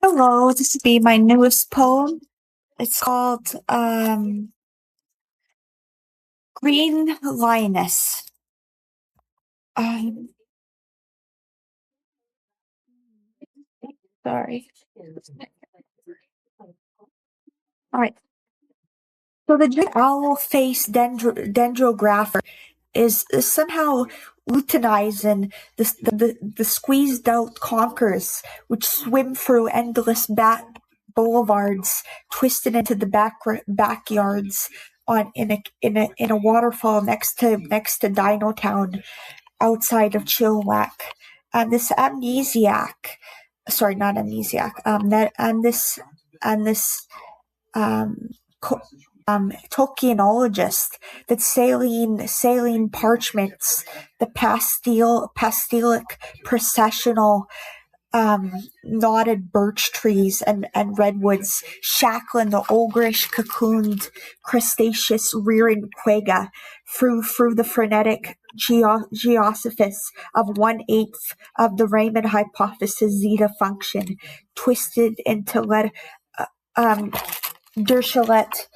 Hello, this will be my newest poem. It's called Green Lioness. Um, sorry. All right. So the giant owl-faced dendrographer is somehow luteinizing the squeezed-out conkers, which swim through endless boulevards, twisted into the backyards in a waterfall next to Dino Town, outside of Chilliwack. And this amnesiac, sorry, not amnesiac, that and this um, co- Tolkienologist, that saline parchments, the pastilic processional knotted birch trees and redwoods, shackling the ogreish cocooned crustaceous rearing quagga through the frenetic geosophists of 1/8 of the Raymond hypothesis zeta function, twisted into Dershowitz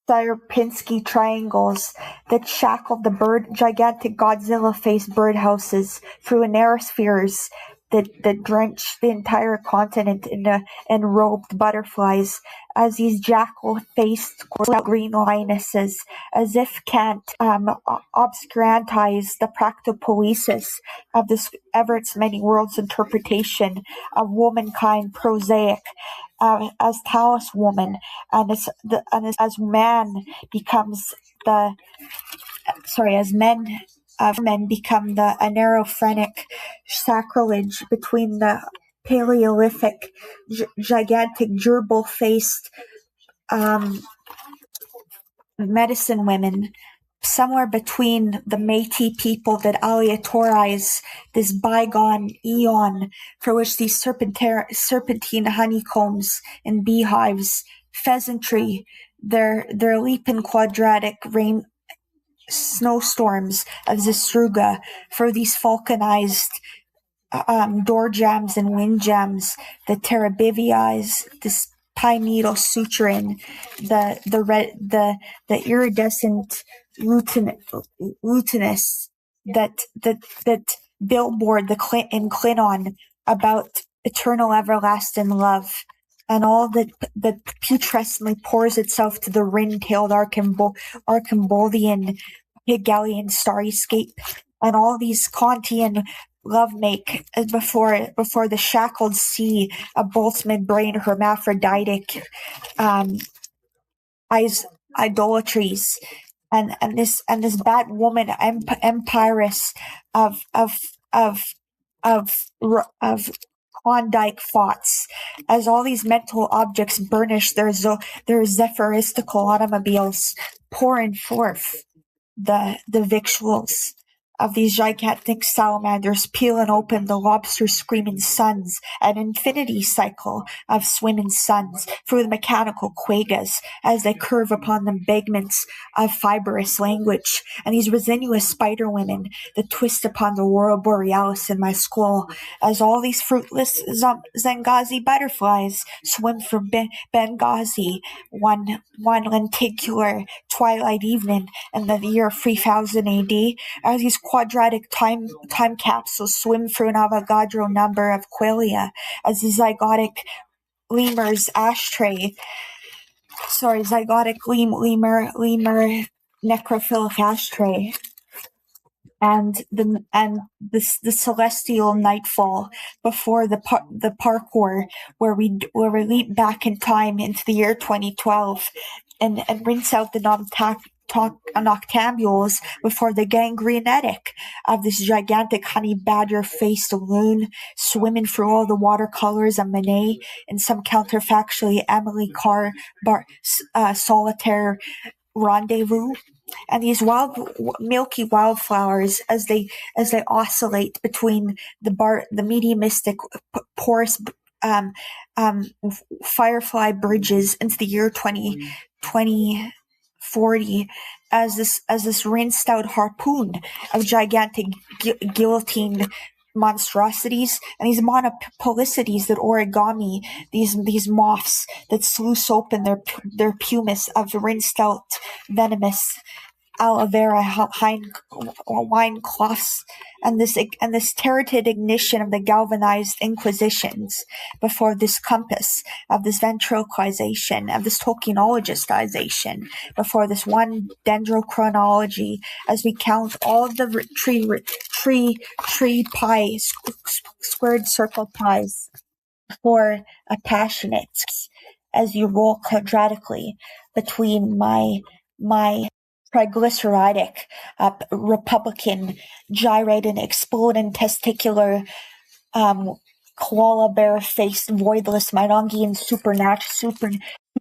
Sierpinski triangles that shackled the gigantic Godzilla-faced birdhouses through anospheres that drenched the entire continent in enrobed butterflies, as these jackal-faced green lionesses, as if can't obscurantize the practopoesis of this Everett's many worlds interpretation of womankind prosaic, as Taoist woman, and as man becomes the as men become the anerophrenic sacrilege between the Paleolithic gigantic gerbil-faced medicine women, somewhere between the Métis people that aleatorize this bygone eon for which these serpentine honeycombs and beehives, pheasantry, their leaping quadratic rain snowstorms of Zestruga, for these falconized door jams and wind jams, the terabivii, this pine needle suturing, the iridescent lutinous that billboard in Klingon about eternal everlasting love, and all that putrescently pours itself to the ring-tailed Archimboldian Hegelian starry-scape, and all these Kantian love make before the shackled sea of Boltzmann brain hermaphroditic idolatries, and this bad woman empiress of Klondike thoughts, as all these mental objects burnish their zephyrestical automobiles, pouring forth the victuals of these gigantic salamanders, peeling open the lobster-screaming suns, an infinity cycle of swimming suns through the mechanical quaggas as they curve upon the embankments of fibrous language, and these resinous spider women that twist upon the aurora borealis in my skull, as all these fruitless Zengazi butterflies swim from Benghazi one lenticular twilight evening in the year 3000 AD, as these quadratic time capsules swim through an Avogadro number of qualia, as the zygotic lemur necrophilic ashtray, and the celestial nightfall before the parkour, where we leap back in time into the year 2012 and rinse out the noctambules before the gangrenetic of this gigantic honey badger faced loon swimming through all the watercolors of Manet in some counterfactually Emily Carr solitaire rendezvous, and these milky wildflowers as they oscillate between the mediumistic porous firefly bridges into the year 2040, as this rinsed out harpoon of gigantic guillotine monstrosities and these monopolicities that origami, these moths that sluice open their pumice of rinsed out venomous aloe vera wine cloths, and this turreted ignition of the galvanized inquisitions before this compass of this ventriloquization of this Tolkienologistization before this one dendrochronology, as we count all of the tree pie squared circle pies for a passionate as you roll quadratically between my triglyceridic Republican gyrating exploding testicular koala bear faced voidless Myrongian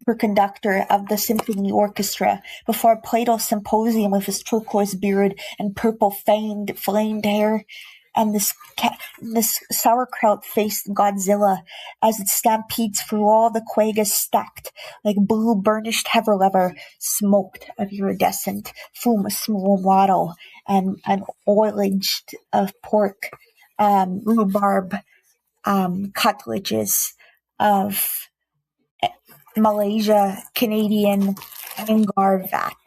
superconductor of the symphony orchestra before Plato's symposium with his turquoise beard and purple flamed hair, and this sauerkraut-faced Godzilla as it stampedes through all the quagas stacked like blue burnished lever smoked of iridescent fumato and oilage of pork, rhubarb, cutlages of Malaysia Canadian Angar vat.